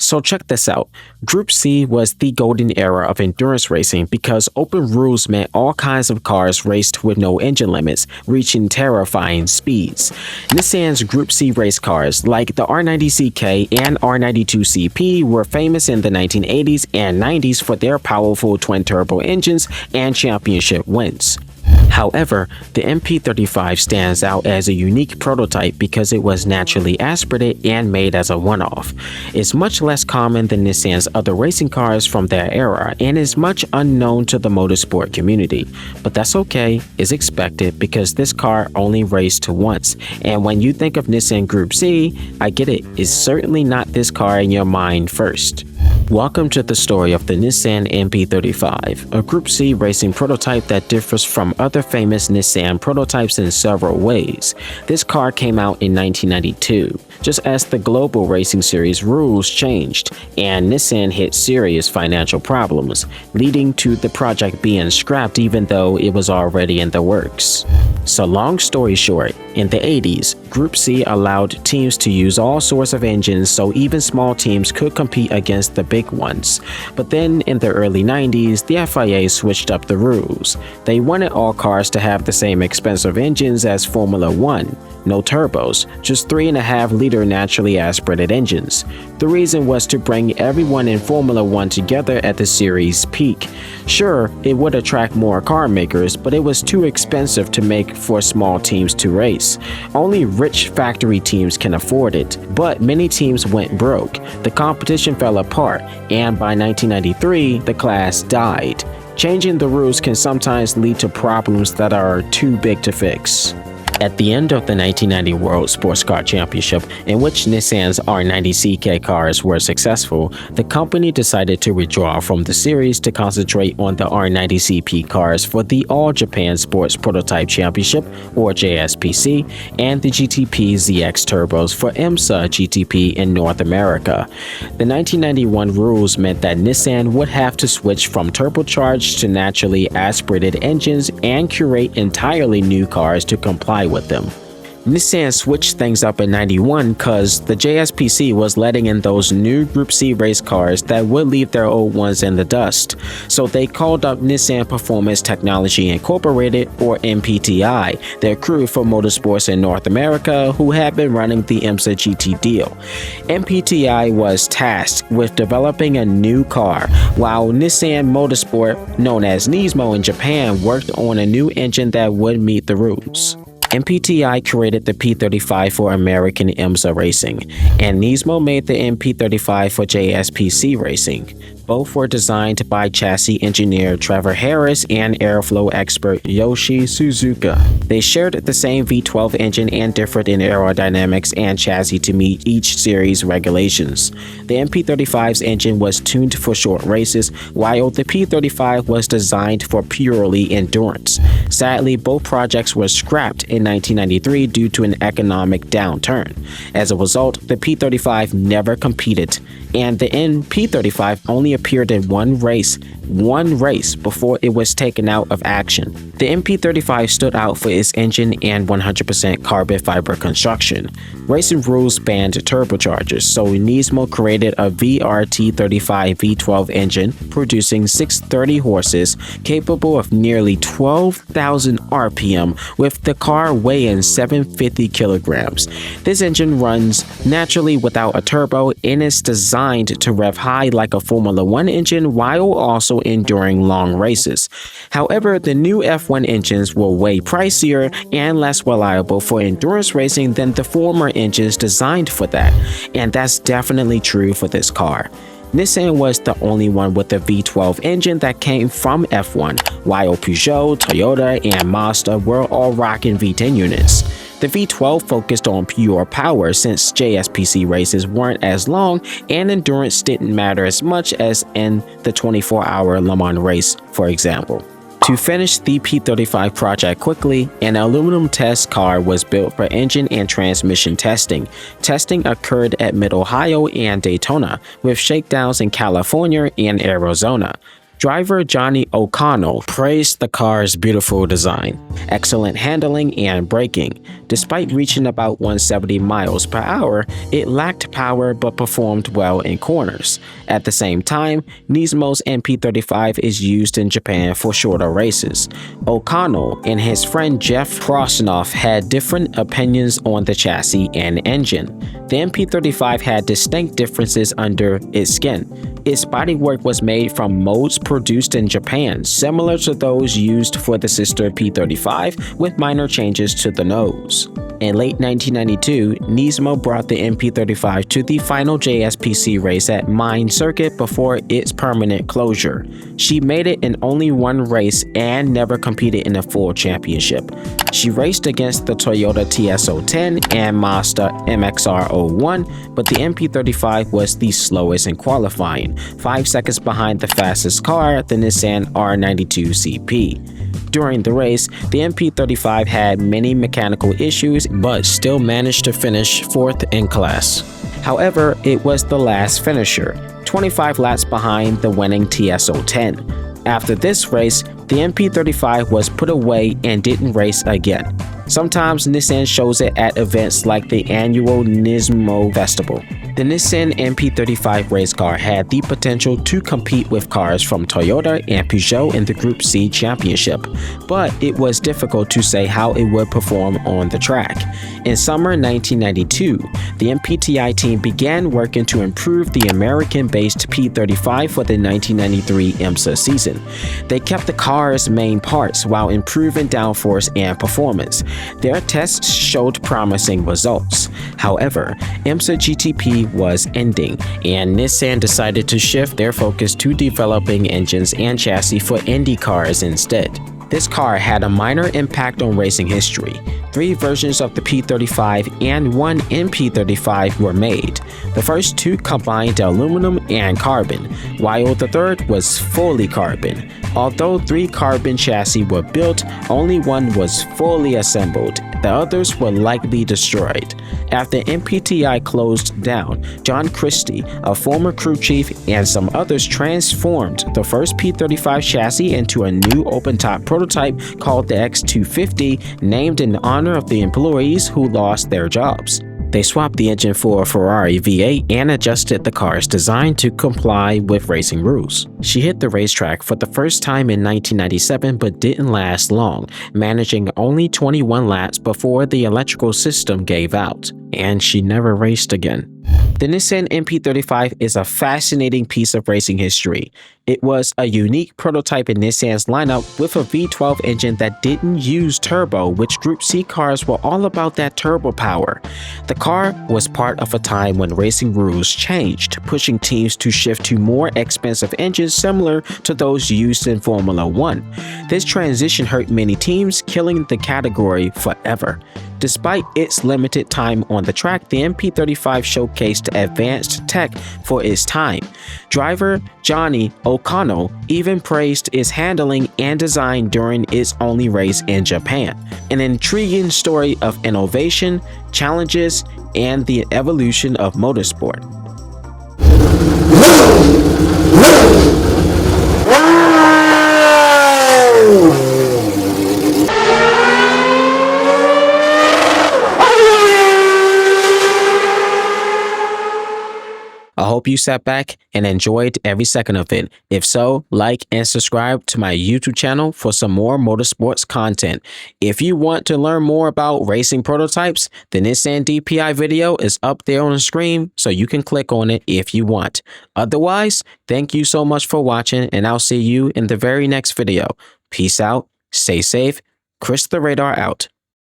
So check this out. Group C was the golden era of endurance racing because open rules meant all kinds of cars raced with no engine limits, reaching terrifying speeds. Nissan's Group C race cars, like the R90CK and R92CP, were famous in the 1980s and 90s for their powerful twin-turbo engines and championship wins. However, the MP35 stands out as a unique prototype because it was naturally aspirated and made as a one-off. It's much less common than Nissan's other racing cars from that era and is much unknown to the motorsport community. But that's okay, it's expected because this car only raced once. And when you think of Nissan Group C, I get it, it's certainly not this car in your mind first. Welcome to the story of the Nissan NP35, a Group C racing prototype that differs from other famous Nissan prototypes in several ways. This car came out in 1992, just as the global racing series rules changed, and Nissan hit serious financial problems, leading to the project being scrapped even though it was already in the works. So long story short, in the 80s, Group C allowed teams to use all sorts of engines so even small teams could compete against the big ones. But then in the early 90s, the FIA switched up the rules. They wanted all cars to have the same expensive engines as Formula 1. No turbos, just 3.5-liter naturally aspirated engines. The reason was to bring everyone in Formula 1 together at the series' peak. Sure, it would attract more car makers, but it was too expensive to make for small teams to race. Only rich factory teams can afford it, but many teams went broke. The competition fell apart, and by 1993, the class died. Changing the rules can sometimes lead to problems that are too big to fix. At the end of the 1990 World Sports Car Championship, in which Nissan's R90CK cars were successful, the company decided to withdraw from the series to concentrate on the R90CP cars for the All Japan Sports Prototype Championship, or JSPC, and the GTP ZX Turbos for IMSA GTP in North America. The 1991 rules meant that Nissan would have to switch from turbocharged to naturally aspirated engines and curate entirely new cars to comply with them. Nissan switched things up in 91 cause the JSPC was letting in those new Group C race cars that would leave their old ones in the dust. So they called up Nissan Performance Technology Incorporated, or NPTI, their crew for motorsports in North America who had been running the IMSA GT deal. NPTI was tasked with developing a new car, while Nissan Motorsport, known as Nismo in Japan, worked on a new engine that would meet the rules. NPTI created the P35 for American IMSA racing, and Nismo made the MP35 for JSPC racing. Both were designed by chassis engineer Trevor Harris and airflow expert Yoshi Suzuka. They shared the same V12 engine and differed in aerodynamics and chassis to meet each series regulations. The MP35's engine was tuned for short races, while the P35 was designed for purely endurance. Sadly, both projects were scrapped in 1993 due to an economic downturn. As a result, the P35 never competed, and the NP35 only appeared in one race before it was taken out of action. The MP35 stood out for its engine and 100% carbon fiber construction. Racing rules banned turbochargers, so Nismo created a VRT35 V12 engine producing 630 horses, capable of nearly 12,000 RPM, with the car weighing 750 kilograms. This engine runs naturally without a turbo and is designed to rev high like a Formula 1 engine while also enduring long races. However, the new F1 engines were way pricier and less reliable for endurance racing than the former engines designed for that, and that's definitely true for this car. Nissan was the only one with a V12 engine that came from F1, while Peugeot, Toyota, and Mazda were all rocking V10 units. The V12 focused on pure power since JSPC races weren't as long and endurance didn't matter as much as in the 24-hour Le Mans race, for example. To finish the P35 project quickly, an aluminum test car was built for engine and transmission testing. Testing occurred at Mid-Ohio and Daytona, with shakedowns in California and Arizona. Driver Johnny O'Connell praised the car's beautiful design, excellent handling, and braking. Despite reaching about 170 miles per hour, it lacked power but performed well in corners. At the same time, Nismo's NP35 is used in Japan for shorter races. O'Connell and his friend Jeff Krosnoff had different opinions on the chassis and engine. The NP35 had distinct differences under its skin. Its bodywork was made from molds produced in Japan, similar to those used for the sister P35, with minor changes to the nose. In late 1992, Nismo brought the NP35 to the final JSPC race at Mine Circuit before its permanent closure. She made it in only one race and never competed in a full championship. She raced against the Toyota TS010 and Mazda MXR01, but the NP35 was the slowest in qualifying, 5 seconds behind the fastest car, the Nissan R92CP. During the race, the NP35 had many mechanical issues but still managed to finish 4th in class. However, it was the last finisher, 25 laps behind the winning TS010. After this race, the NP35 was put away and didn't race again. Sometimes Nissan shows it at events like the annual Nismo Festival. The Nissan NP35 race car had the potential to compete with cars from Toyota and Peugeot in the Group C championship, but it was difficult to say how it would perform on the track. In summer 1992, the MPTI team began working to improve the American-based P35 for the 1993 IMSA season. They kept the car's main parts while improving downforce and performance. Their tests showed promising results. However, IMSA GTP was ending, and Nissan decided to shift their focus to developing engines and chassis for Indy cars instead. This car had a minor impact on racing history. 3 versions of the P35 and 1 NP35 were made. The first 2 combined aluminum and carbon, while the third was fully carbon. Although 3 carbon chassis were built, only 1 was fully assembled. The others were likely destroyed. After MPTI closed down, John Christie, a former crew chief, and some others transformed the first P35 chassis into a new open-top prototype called the X250, named in honor of the employees who lost their jobs. They swapped the engine for a Ferrari V8 and adjusted the car's design to comply with racing rules. She hit the racetrack for the first time in 1997 but didn't last long, managing only 21 laps before the electrical system gave out, and she never raced again. The Nissan NP35 is a fascinating piece of racing history. It was a unique prototype in Nissan's lineup with a V12 engine that didn't use turbo, which Group C cars were all about that turbo power. The car was part of a time when racing rules changed, pushing teams to shift to more expensive engines similar to those used in Formula 1. This transition hurt many teams, killing the category forever. Despite its limited time on the track, the NP35 showcased advanced tech for its time. Driver Johnny O'Connell even praised its handling and design during its only race in Japan. An intriguing story of innovation, challenges, and the evolution of motorsport. I hope you sat back and enjoyed every second of it. If so, like and subscribe to my YouTube channel for some more motorsports content. If you want to learn more about racing prototypes, the Nissan DPI video is up there on the screen, so you can click on it if you want. Otherwise, thank you so much for watching, and I'll see you in the very next video. Peace out, stay safe, Chris the Radar out.